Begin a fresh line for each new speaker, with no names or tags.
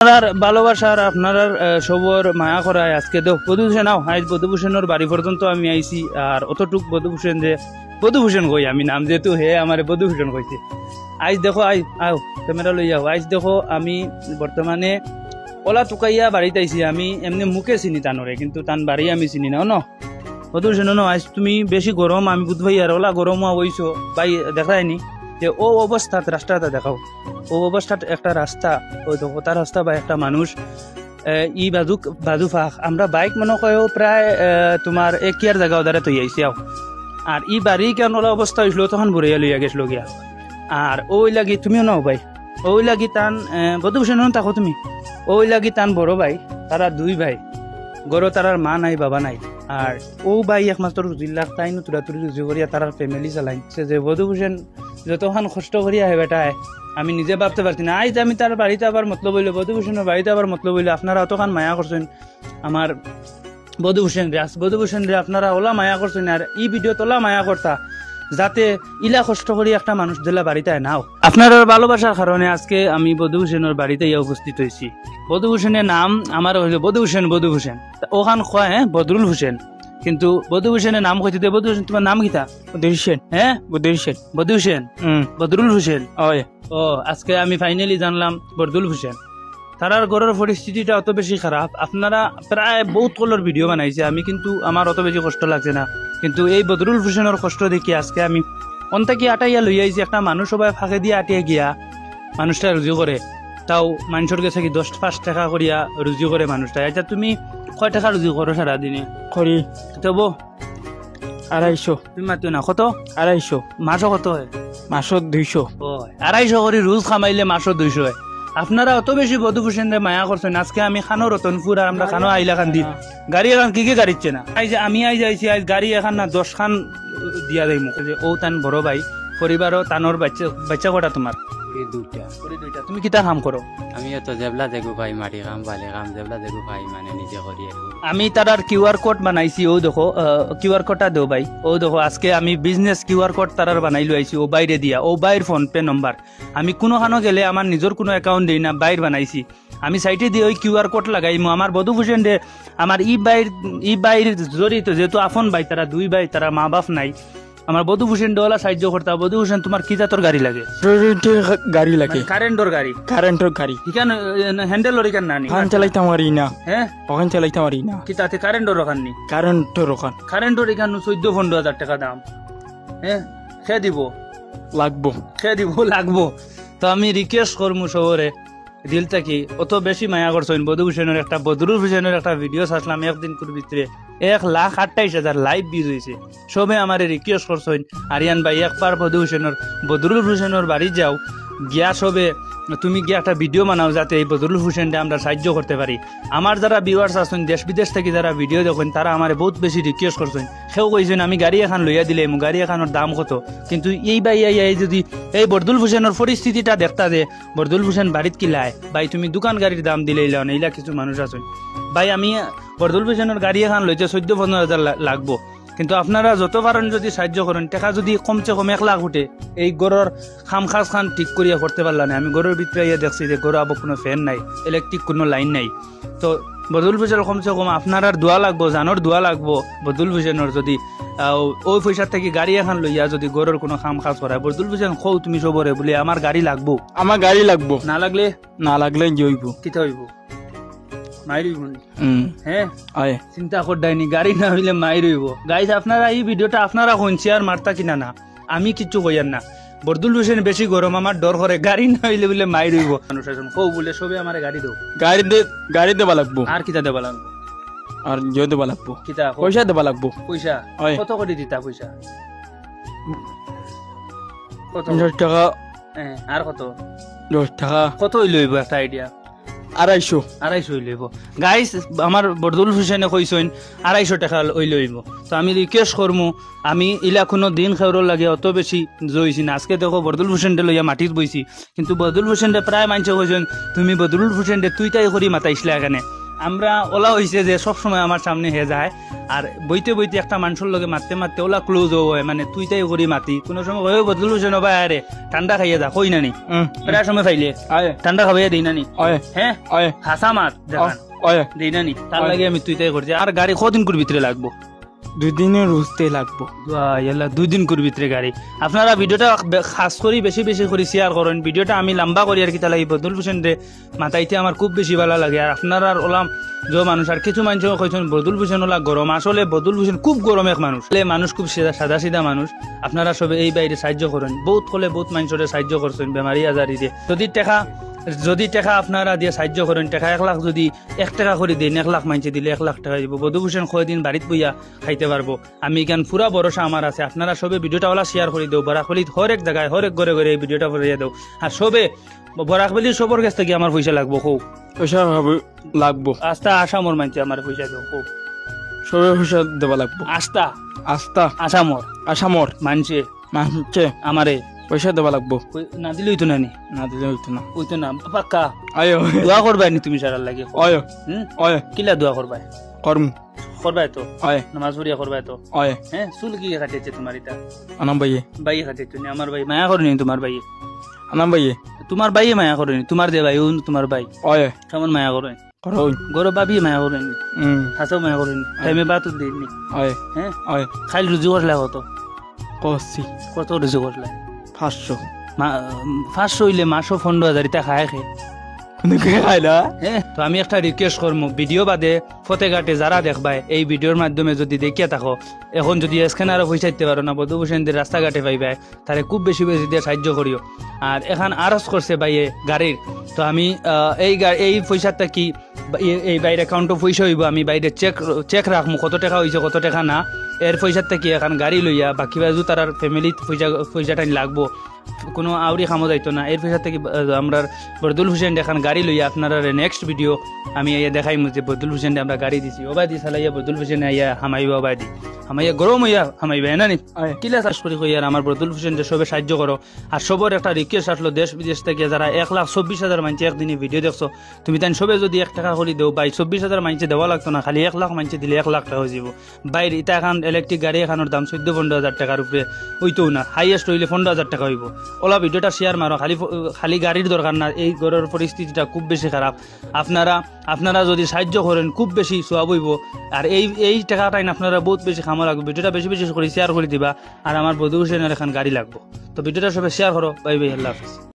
আপনার ভালোবাসার আপনার সবর মায়া করায় আজকে তো বধুভূষণ নাও আজ বধুভূষণের বাড়ি পর্যন্ত আমি আইছি আর অতটুক বধুভূষণ যে বধুভূষণ কই আমি নাম যেহেতু হে আমার বধুভূষণ কইছে আজ দেখো আও ক্যামেরা লই যাও আজ দেখো আমি বর্তমানে ওলা টুকাইয়া বাড়িতে আইছি আমি এমনি মুখে চিনি টানরে কিন্তু টান বাড়ি আমি চিনি নাও ন বধুভূষণ ন আজ তুমি বেশি গরম আমি বুধ ভাই আর ওলা গরম হইছো ভাই দেখায়নি যে ও অবস্থাত রাস্তাটা দেখাও ও অবস্থাত একটা রাস্তা ওই দেখো তার রাস্তা বা একটা মানুষ ই বাজু ফাঁক আমরা বাইক মনে কয়েও প্রায় তোমার এক ইয়ার জায়গা ওদারে তৈ আইসি আও আর ই বাড়ি কেন ওলা অবস্থা হয়েছিল তখন বড়িয়া লইয়া গেছিল গিয়া আর ওই লাগি তুমিও নাও ভাই ওই লাগি টান বধুভূষণ থাকো তুমি ওই লাগি টান বড় ভাই তারা দুই ভাই গরো তারার মা নাই বাবা নাই আর ও ভাই একমাত্র রুজি লাখ তাই তুরাতুরি রুজি করিয়া তারার ফ্যামিলি চালাই সে যে বধুভূষণ যতক্ষণ কষ্ট করিয়া হে বেটায় আমি নিজে ভাবতে পারছি না আজ আমি তার বাড়িতে আবার মতলব হইলো বধুভূষণের বাড়িতে আবার মতলব হইলো আপনারা অতখান মায়া করছেন আমার বধুভূষণ রে আপনারা ওলা মায়া করছেন আর এই ভিডিও তোলা মায়া করতা যাতে ইলা কষ্ট করি একটা মানুষ দিলা বাড়িতে নাও আপনার ভালোবাসার কারণে আজকে আমি বধুভূষণের বাড়িতে ইয়া উপস্থিত হয়েছি বধুভূষণের নাম আমার হইলো বধুভূষণ ওখান কয় বদরুল হোসেন কিন্তু বধুভূষণের নাম কইতে দে বধুভূষণ তোমার নাম কিতা বদরুল হোসেন ও আজকে আমি ফাইনালি জানলাম বদরুল হোসেন তারার ঘরের পরিস্থিতিটা অত বেশি খারাপ আপনারা প্রায় বহুত কলর ভিডিও বানাইছে আমি কিন্তু আমার অত বেশি কষ্ট লাগছে না কিন্তু এই বদরুল হোসেনের কষ্ট দেখি আজকে আমি অন্তাকি আটাইয়া লই আইছি একটা মানুষ সবাই ফাঁকে দিয়ে আটিয়া গিয়া মানুষটা রুজি করে তাও মানুষের কাছে কি 10-5 টাকা করিয়া রুজি করে মানুষটা এটা তুমি কয় টাকা রুজি করো সারাদিনে করি তবু 250 তুমি মাতিও না কত 250 মাসও কত হয় মাসও 200 250 করে রোজ খামাইলে মাসও 200 হয় আপনারা অত বেশি বধুভূষণ রে মায়া করছেন আজকে আমি খানো রতনপুর আর আমরা খানো আইলা খান দিন গাড়ি এখন কি গাড়িচ্ছে না আমি যাইছি আজ গাড়ি এখন না 10 খান দিয়া দেয় মুখ যে ও তান বড় ভাই পরিবারও তানোর বাচ্চা কটা তোমার দুইটা তুমি কিতা কাম করো
আমি তো জেবলা দেখো ভাই মাটি কাম বালে কাম জেবলা দেখো ভাই মানে নিজে করি
আমি তারার কিউআর কোড বানাইছি ও দেখো কিউআর কোডটা দেও ভাই ও দেখো আজকে আমি বিজনেস কিউআর কোড তারার বানাইলো আইছি ও বাইরে দিয়া ও বাইর ফোন পে নম্বর আমি কোনোখানো গেলে আমার নিজের কোনো অ্যাকাউন্ট দেই না বাইর বানাইছি আমি সাইটে দিয়ে ওই কিউআর কোড লাগাইমু আমার বধুভূষণ রে আমার ই বাইর জড়িত যেহেতু আপন ভাই তারা দুই ভাই তারা মা বাপ নাই আমার বধুভূষণ ডলা সাহায্য করতে বধুভূষণ তোমার কি জাতর গাড়ি লাগে কারেন্টর গাড়ি ইখান হ্যান্ডেল ওরিকান না নি
ওখান চালাইতে পারি না ওখান চালাইতে পারি না
কি তাতে কারেন্টর ওখান নি কারেন্টর এখান 14-15 টাকা দাম খেয়ে দিব লাগবো তো আমি রিকোয়েস্ট করবো সবরে দিল থাকি অত বেশি মায়া করছেন বধুভূষণের একটা বদরুল হোসেনের একটা ভিডিও ছাড়লাম একদিন ভিতরে 1,28,000 লাইভ ভিউজ হয়েছে সবে আমার রিকোয়েস্ট করছেন আরিয়ান ভাই একবার বদরুল হোসেনের বাড়ি যাও গিয়া সবে তুমি গিয়ে একটা ভিডিও বানাও যাতে এই বদরুল হোসেনটা আমরা সাহায্য করতে পারি আমার যারা ভিউয়ার্স আছেন দেশ বিদেশ থেকে যারা ভিডিও দেখেন তারা আমার বহুত বেশি রিকোয়েস্ট করছেন সেও কইছেন আমি গাড়ি এখন লইয়া দিলে গাড়ি এখানোর দাম কত কিন্তু এই ভাই যদি এই বদরুল হোসেনের পরিস্থিতিটা দেখতা যে বদরুল হোসেন বাড়িত কি লাই ভাই তুমি দোকান গাড়ির দাম দিলেই লাও না এইলা কিছু মানুষ আছেন ভাই আমি বদরুল হোসেনের গাড়ি এখন লইতে 14-15,000 লাগবো কিন্তু আপনারা যত পারেন যদি সাহায্য করেন টাকা যদি কমসে কম 1 লাখ উঠে এই গড়ের খামখাজ খান ঠিক করিয়া করতে পারলাম না আমি গড়ের ভিতরে ইয়ে দেখছি যে গড়ে আবার কোনো ফ্যান নাই ইলেকট্রিক কোনো লাইন নাই তো বদরুল হোসেন কমসে কম আপনার দোয়া লাগবো জানোর দোয়া লাগবো বদরুল হোসেনের যদি ওই পয়সার থেকে গাড়ি এখন লইয়া যদি গড়ের কোনো খামখাজ করায় বদরুল হোসেন খৌ তুমি সবরে বলে আমার গাড়ি লাগবো না লাগলে জইব কিতা হইব চিন্তা করদাইনি গাড়ি না হইলে মাই রইব গাইজ আপনারা এই ভিডিওটা আপনারা শুনছি আর মারতা কিনা না আমি কিছু কইয়ার না বদরুল হোসেন বেশি গরম আমার ডর করে গাড়ি না হইলে বলে মাই রইব মানুষ কৌ বলে সবে আমার গাড়ি দেও
গাড়ি দেবা লাগবো
আর কিতা দেবা লাগবো
আর জয় দেবা লাগবো
কিতা
পয়সা দেবা লাগবো
পয়সা কত করে দিতা পয়সা
কত 10 টাকা
আর কত
10 টাকা
কত লইব একটা আইডিয়া
250
লইব গাইস আমার বদরুল হোসেনে কইছেন 250 টাকা ওই লইব তো আমি রিকোয়েস্ট করমু আমি ইলা কোনো দিন খেউর লাগে অত বেশি জইছি না আজকে দেখো বদরুল হোসেনটা লইয়া মাটিত বইছি কিন্তু বদরুল হোসেনটা প্রায় মানছে কইছেন তুমি বদরুল হোসেনটা তুই তাই করি মাতাইছিলা এখানে আমরা ওলা হয়েছে যে সবসময় আমার সামনে হে যায় আর বইতে বইতে একটা মানুষের লগে মারতে মারতে ওলা ক্লোজ হয় মানে তুই তাই করি মাতি কোনো সময় হয়ে বদলু যেন ভাই আরে ঠান্ডা খাইয়ে যা কই নানি প্রায় সময় ফাইলে
আয়
ঠান্ডা খাবাইয়া দিই নানি
আয়
হ্যাঁ
আয়
হাসা মার দেখান
আয়
দিই নানি তার লাগে আমি তুই তাই করছি আর গাড়ি কদিন করে ভিতরে লাগবো
2 দিনের রুজতে লাগবো
ইয়াল্লা 2 দিন করে ভিতরে গাড়ি আপনারা ভিডিওটা খাস করি বেশি বেশি করে শেয়ার করেন ভিডিওটা আমি লম্বা করি আর কি তাহলে বদল হোসেন রে মাথাইতে আমার খুব বেশি ভালো লাগে আর আপনারা ওলাম যে মানুষ আর কিছু মানুষ কইছেন বদল হোসেন ওলা গরম আসলে বদল হোসেন খুব গরম এক মানুষ মানুষ খুব সাদা সিধা মানুষ আপনারা সবে এই বাইরে সাহায্য করেন বহুত হলে বহুত মানুষের সাহায্য করছেন বেমারি আজারি দিয়ে যদি টাকা আপনারা দিয়ে সাহায্য করেন টাকা 1 লাখ যদি 1 টাকা করে দেন 1 লাখ মাইনছে দিলে 1 লাখ টাকা দিব বধুভূষণ কয়দিন বাড়িত বইয়া খাইতে পারবো আমি এখান পুরা ভরসা আমার আছে আপনারা সবে ভিডিওটা ওলা শেয়ার করে দেও বরাকবলিত হরেক জায়গায় হরেক ঘরে ঘরে এই ভিডিওটা ভরিয়ে দেও আর সবে বরাকবলির সবর কাছ থেকে আমার পয়সা লাগবো খুব
পয়সা লাগবো
আস্থা আসামর মানছে আমার পয়সা দেও খুব
সবে পয়সা দেওয়া লাগবো
আস্থা আসামর
আসামর
মানছে আমারে
পয়সা দেওয়া লাগবো
না দিলে হইতো না নি
না দিলে হইতো না
পাক্কা
আয়
দোয়া করবাই নি তুমি সারার লাগে
আয় আয়
কিলা দোয়া করবাই করবাই তো
আয়
নামাজ পড়িয়া করবাই তো
আয়
হ্যাঁ চুল কি কাটেছে তোমার এটা
আনাম ভাইয়ে
বাইয়ে কাটেছে আমার ভাই মায়া করেনি তোমার ভাইয়ে
আনাম ভাইয়ে
তোমার ভাইয়ে মায়া করেনি তোমার দে ভাই তোমার ভাই
আয়
কেমন মায়া করেন
করুন
গরো বাবি মায়া করেনি হাসাও মায়া করেনি টাইমে বাতো দিইনি
আয়
হ্যাঁ
আয়
খাইল রুজু করলে কত রুজু করলে
500
500 হইলে মাসও 15,000 টা খায় হ্যাঁ তো আমি একটা রিকোয়েস্ট করবো ভিডিও বাদে ফতেঘাটে যারা দেখবাই এই ভিডিওর মাধ্যমে যদি দেখিয়া থাকো এখন যদি স্ক্যানারও পয়সা দিতে পারো না বধুভূষণদের রাস্তাঘাটে পাইবাই তাহলে খুব বেশি বেশি দিয়ে সাহায্য করিও আর এখন আরজ করছে বাইয়ে গাড়ির তো আমি এই পয়সাটা কি এই বাইরে অ্যাকাউন্টও পয়সা হইব আমি বাইরে চেক রাখবো কত টাকা হয়েছে কত টাকা না এর পয়সাটা কি এখন গাড়ি লইয়া বাকি বাজু তার ফ্যামিলি পয়সাটা লাগবো কোনো আউরি খামো যাইতো না এর পয়সা থেকে আমরা বদুল হোসেন এখন গাড়ি লইয়া আপনারা নেক্সট ভিডিও আমি দেখাই যে বদুল হোসেন আমরা গাড়ি দিছি ওবাদি চালাইয়া বদুল হোসেন আইয়া হামাইবা ওবাদি হামাইয়া গরম হইয়া হামাইবা না নি কিলা চাষ করি কইয়ার আমার বদুল হোসেন সবে সাহায্য করো আর সবর একটা রিকোয়েস্ট আসলো দেশ বিদেশ থেকে যারা 1,24,000 মানছে একদিনে ভিডিও দেখছো তুমি তাই সবে যদি 1 টাকা করে দেও বাই 24,000 মানছে দেওয়া লাগতো না খালি 1 লাখ মানছে দিলে 1 লাখ টাকা হয়ে যাব বাইরে এটা এখন ইলেকট্রিক গাড়ি এখানোর দাম 14-15,000 টাকার উপরে হইতেও না হাইয়েস্ট হইলে 15,000 টাকা হইব ওলা ভিডিওটা শেয়ার মারো খালি গাড়ির দরকার না এই ঘরের পরিস্থিতিটা খুব বেশি খারাপ আপনারা যদি সাহায্য করেন খুব বেশি সোয়াব হইব আর এই টাকাটাই আপনারা বহুত বেশি খামো লাগবে ভিডিওটা বেশি বেশি করে শেয়ার করে দিবা আর আমার বধু হোসেনের এখন গাড়ি লাগবো তো ভিডিওটা সবাই শেয়ার করো বাই বাই আল্লাহ হাফিজ।